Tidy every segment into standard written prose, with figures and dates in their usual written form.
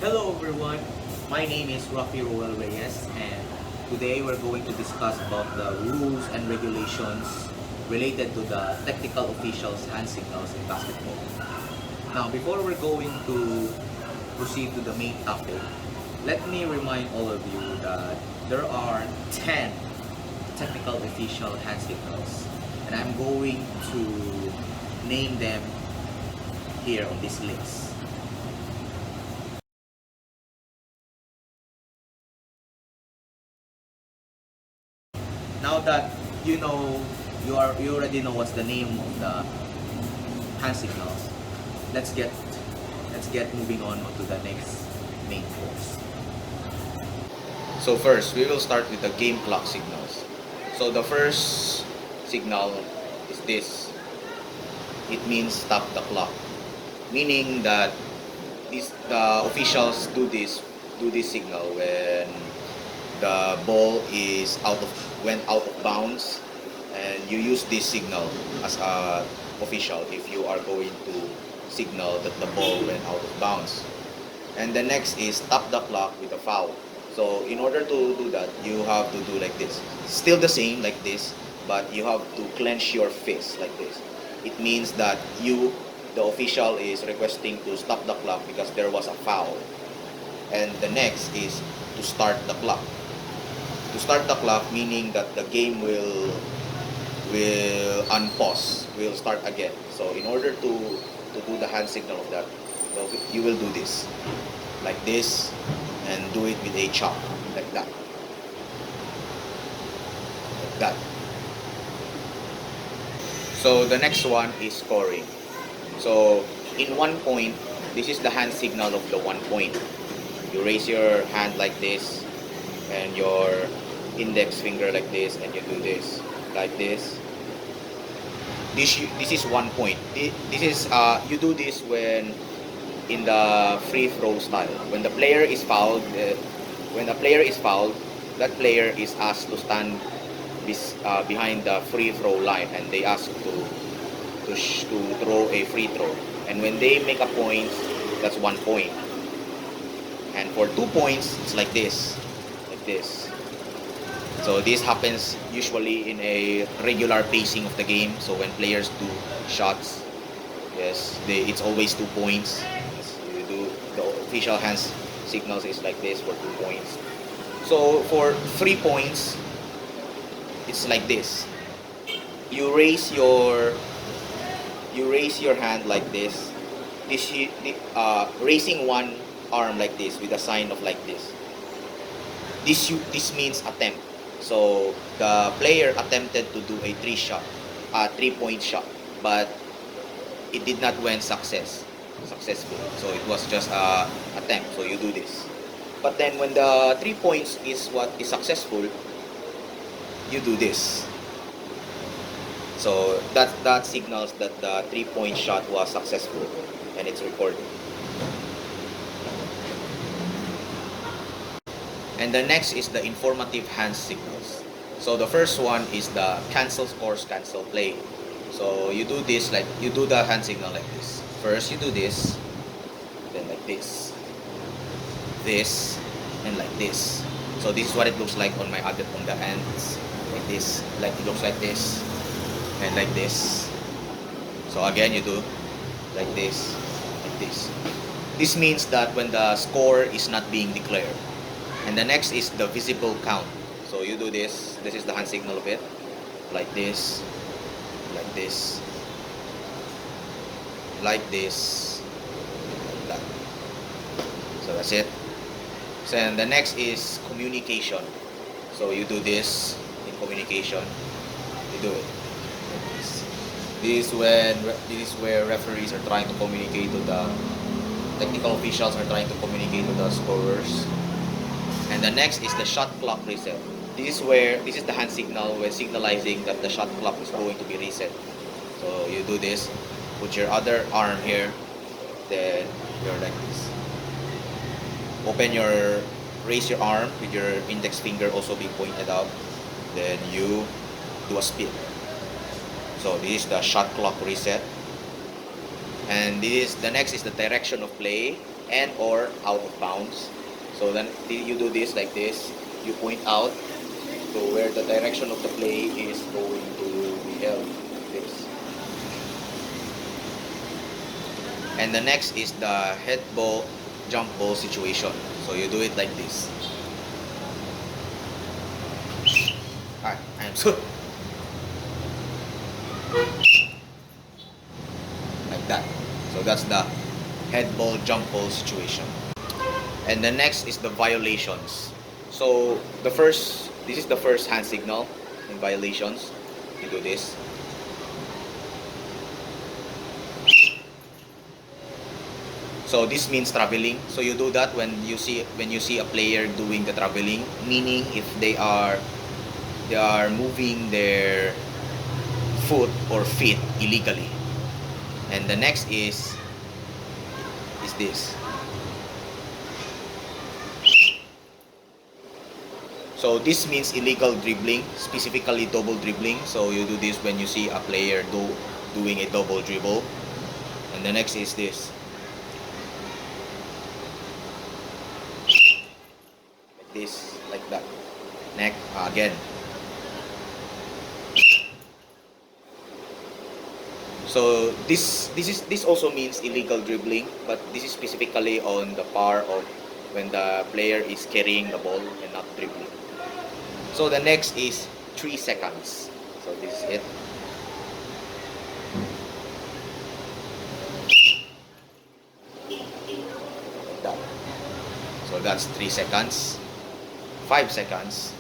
Hello everyone, my name is Raffy Reyes and today we're going to discuss about the rules and regulations related to the technical officials hand signals in basketball. Now before we're going to proceed to the main topic, let me remind all of you that there are 10 technical official hand signals and I'm going to name them here on this list. Now that you already know what's the name of the hand signals, let's get moving on to the next main course. So first, we will start with the game clock signals. So the first signal is this. It means stop the clock, meaning that the officials do this signal when the ball is went out of bounds, and you use this signal as a official if you are going to signal that the ball went out of bounds. And the next is stop the clock with a foul. So in order to do that, you have to do like this. Still the same like this, but you have to clench your fist like this. It means that the official is requesting to stop the clock because there was a foul. And the next is to start the clock. To start the clock, meaning that the game will unpause, will start again. So in order to do the hand signal of that, you will do this, like this, and do it with a chop, like that. Like that. So the next one is scoring. So in 1 point, this is the hand signal of the 1 point. You raise your hand like this, and your index finger like this, and you do this like this. This is 1 point. This is you do this when in the free throw style. When the player is fouled, that player is asked to stand behind the free throw line, and they ask to throw a free throw. And when they make a point, that's 1 point. And for 2 points, it's like this, like this. So this happens usually in a regular pacing of the game. So when players do shots, yes, it's always 2 points. You do the official hands signals is like this for 2 points. So for 3 points, it's like this. You raise your hand like this. Raising one arm like this with a sign of like this. This means attempt. So the player attempted to do a 3-point shot, but it did not went successful. So it was just a attempt. So you do this. But then when the 3 points is what is successful, you do this. So that signals that the 3-point shot was successful, and it's recorded. And the next is the informative hand signals. So the first one is the cancel scores, cancel play. So you do this, like you do the hand signal like this. First you do this, then like this, and like this. So this is what it looks like on the ends, like this. Like it looks like this, and like this. So again you do like this, like this. This means that when the score is not being declared. And the next is the visible count. So you do this. This is the hand signal of it. Like this. Like this. Like this. Like that. So that's it. So and the next is communication. So you do this in communication. You do it. This is where referees are trying to communicate to the technical officials are trying to communicate to the scorers. And the next is the shot clock reset. This is the hand signal when signalizing that the shot clock is going to be reset. So you do this, put your other arm here, then you're like this. Raise your arm with your index finger also being pointed out. Then you do a spin. So this is the shot clock reset. And the next is the direction of play and or out of bounds. So then you do this like this. You point out to where the direction of the play is going to be held. Like this. And the next is the head ball, jump ball situation. So you do it like this. I am so like that. So that's the head ball, jump ball situation. And the next is the violations. So this is the first hand signal in violations. You do this. So this means traveling. So you do that when you see a player doing the traveling, meaning if they are moving their foot or feet illegally. And the next is this. So this means illegal dribbling, specifically double dribbling. So you do this when you see a player doing a double dribble. And the next is this. Like this, like that. Next, again. So this also means illegal dribbling, but this is specifically on the part of when the player is carrying the ball and not dribbling. So the next is 3 seconds. So this is it. Like that. So that's 3 seconds. 5 seconds.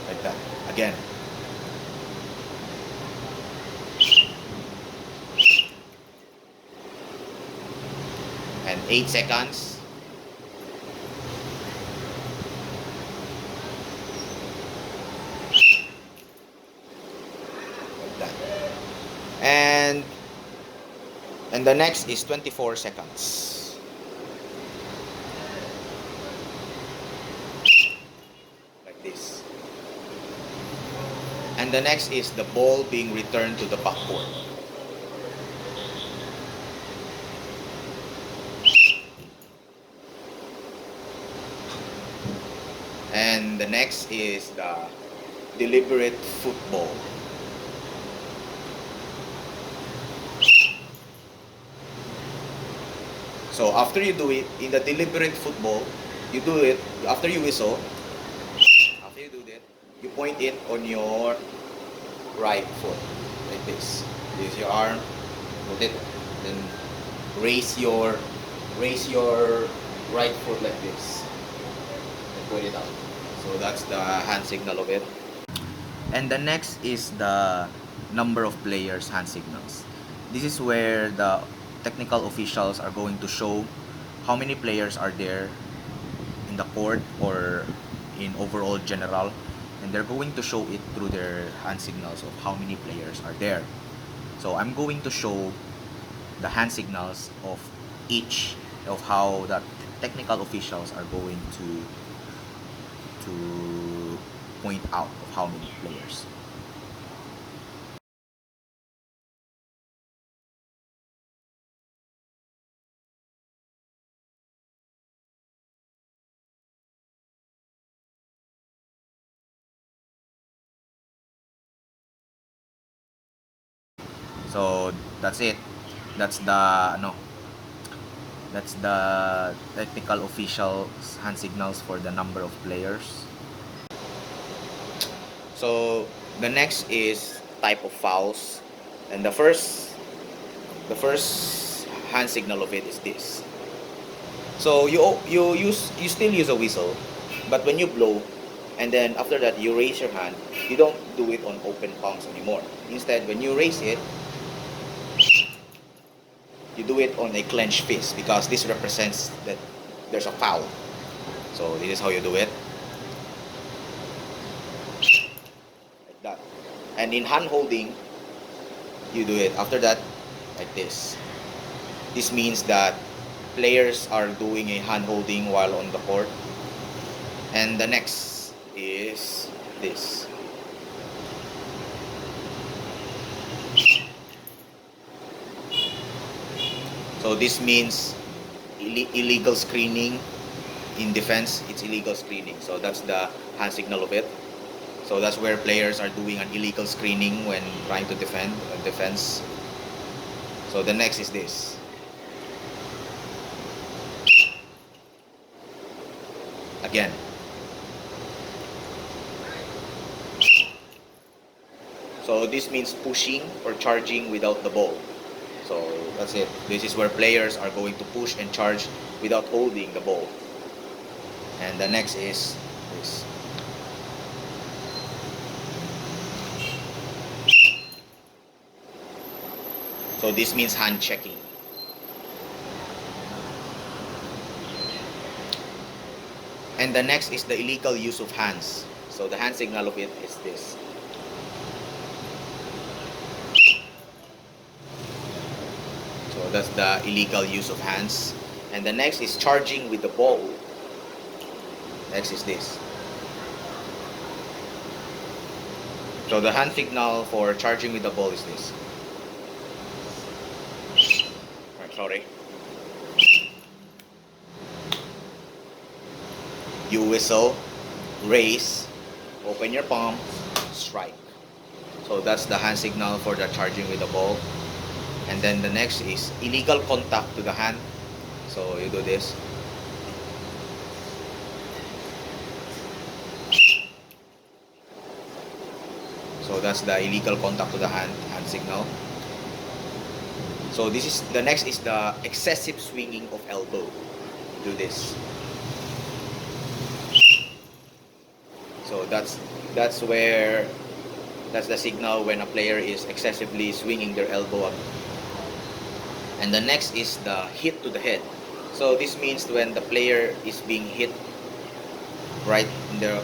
Like that. Again. And 8 seconds. And the next is 24 seconds. Like this. And the next is the ball being returned to the backcourt. And the next is the deliberate football. So after you do it, in the deliberate football, you do it, after you whistle, after you do that, you point it on your right foot, like this. Use your arm, put it, then raise your right foot like this, and put it out. So that's the hand signal of it. And the next is the number of players hand signals. This is where the technical officials are going to show how many players are there in the court or in overall general, and they're going to show it through their hand signals of how many players are there. So I'm going to show the hand signals of each of how the technical officials are going to point out of how many players. So that's it. That's the that's the technical officials hand signals for the number of players. So the next is type of fouls, and the first hand signal of it is this. So you still use a whistle, but when you blow, and then after that you raise your hand, you don't do it on open palms anymore. Instead, when you raise it, you do it on a clenched fist because this represents that there's a foul. So this is how you do it. Like that. And in hand holding, you do it after that like this. This means that players are doing a hand holding while on the court. And the next is this. So this means illegal screening. In defense, it's illegal screening. So that's the hand signal of it. So that's where players are doing an illegal screening when trying to defend defense. So the next is this. Again. So this means pushing or charging without the ball. So that's it. This is where players are going to push and charge without holding the ball. And the next is this. So this means hand checking. And the next is the illegal use of hands. So the hand signal of it is this. So that's the illegal use of hands. And the next is charging with the ball. Next is this. So the hand signal for charging with the ball is this. Sorry. You whistle, raise, open your palm, strike. So that's the hand signal for the charging with the ball. And then the next is illegal contact to the hand. So you do this. So that's the illegal contact to the hand signal. So this is the next is the excessive swinging of elbow. Do this. So that's the signal when a player is excessively swinging their elbow up. And the next is the hit to the head. So this means when the player is being hit right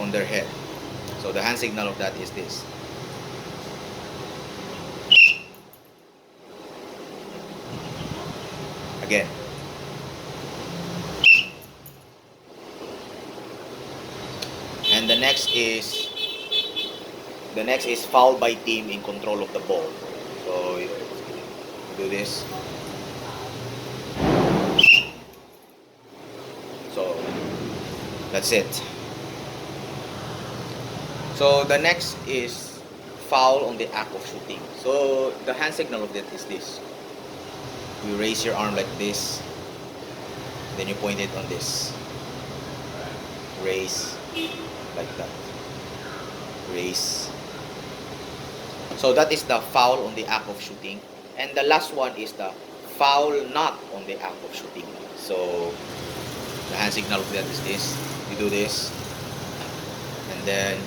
on their head. So the hand signal of that is this. Again. And the next is foul by team in control of the ball. So you do this. So that's it. So the next is foul on the act of shooting. So the hand signal of that is this. You raise your arm like this, then you point it on this. Raise like that. Raise. So that is the foul on the act of shooting. And the last one is the foul not on the act of shooting. So the hand signal of that is this. You do this, and then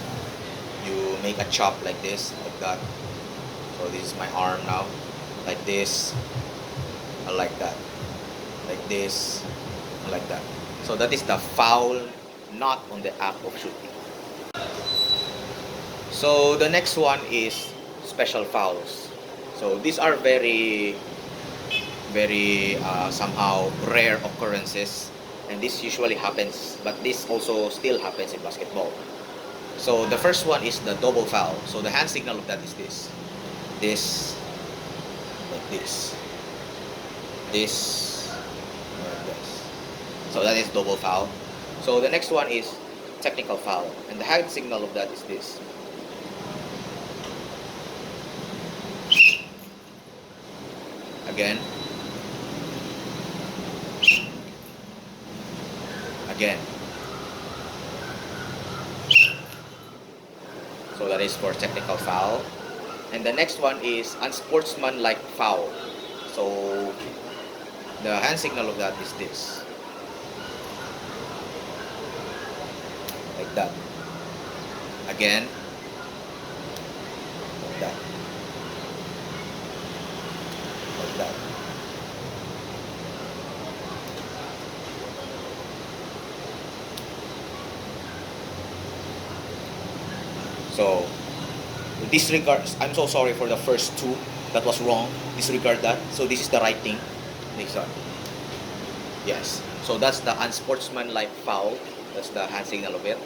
you make a chop like this, like that. So this is my arm now, like this, like that, like this, like that. So that is the foul not on the act of shooting. So the next one is special fouls. So these are very somehow rare occurrences, and this usually happens, but this also still happens in basketball. So the first one is the double foul. So the hand signal of that is this, like this, like this. So that is double foul. So the next one is technical foul, and the hand signal of that is this. Again. Again. So that is for technical foul. And the next one is unsportsmanlike foul. So the hand signal of that is this. Like that. Again. Like that. Like that. So disregard, I'm so sorry for the first two, that was wrong, disregard that. So this is the right thing. Next one. Yes, so that's the unsportsmanlike foul. That's the hand signal of it.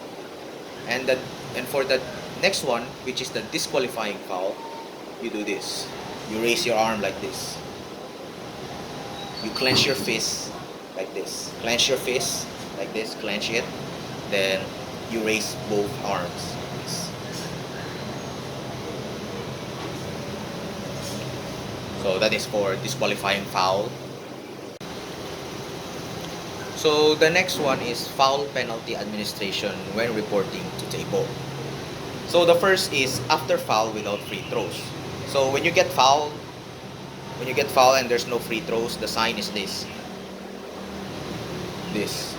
And for the next one, which is the disqualifying foul, you do this. You raise your arm like this. you clench your fist like this. Clench your fist like this, clench it. Then you raise both arms. So that is for disqualifying foul. So the next one is foul penalty administration when reporting to table. So the first is after foul without free throws. So when you get foul and there's no free throws, the sign is this. This.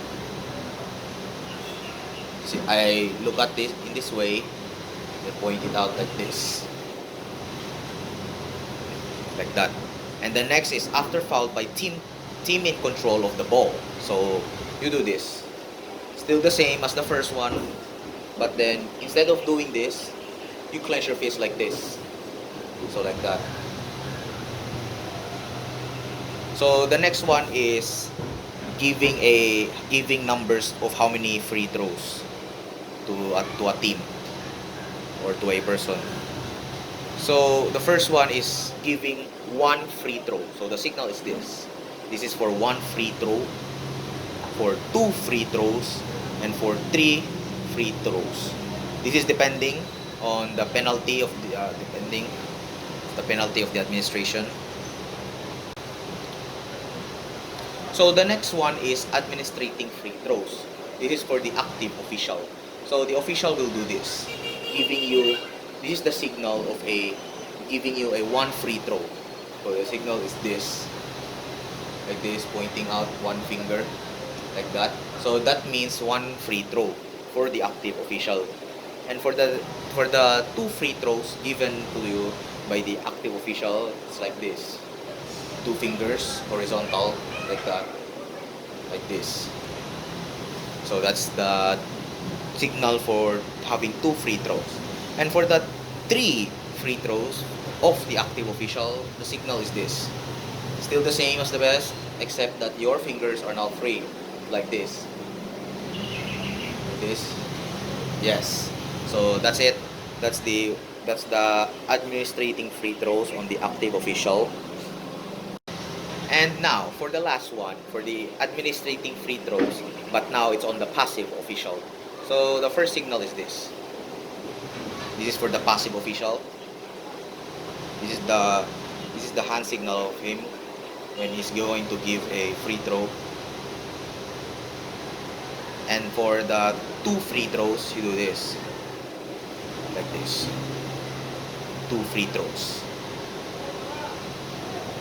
See, I look at this in this way, I point it out like this. Like that. And the next is after foul by team in control of the ball. So you do this. Still the same as the first one, but then instead of doing this, you clench your fist like this. So like that. So the next one is giving numbers of how many free throws to a team or to a person. So the first one is giving one free throw. So the signal is this. This is for one free throw, for 2 free throws, and for 3 free throws. This is depending on the penalty of the penalty of the administration. So the next one is administrating free throws. This is for the active official. So the official will do this, this is the signal of giving you a 1 free throw. So the signal is this, like this, pointing out 1 finger, like that. So that means 1 free throw for the active official. And for the 2 free throws given to you by the active official, it's like this. 2 fingers horizontal, like that, like this. So that's the signal for having 2 free throws. And for the 3 free throws of the active official, the signal is this. Still the same as the best, except that your fingers are now free, like this. Like this. Yes. So that's it. That's the administrating free throws on the active official. And now for the last one, for the administrating free throws, but now it's on the passive official. So the first signal is this. This is for the passive official. This is the hand signal of him when he's going to give a free throw. And for the 2 free throws, you do this, like this. 2 free throws.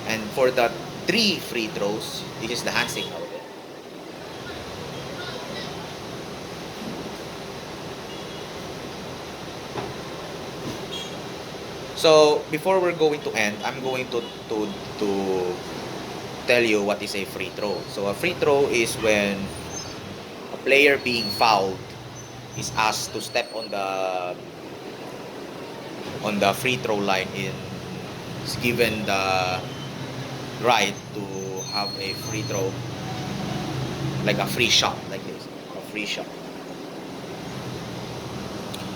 And for the 3 free throws, this is the hand signal. So before we're going to end, I'm going to tell you what is a free throw. So a free throw is when a player being fouled is asked to step on the free throw line, is given the right to have a free throw, like a free shot, like this, a free shot.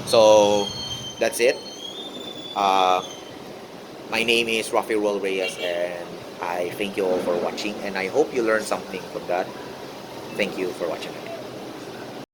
So that's it. My name is Raffy and I thank you all for watching, and I hope you learned something from that. Thank you for watching.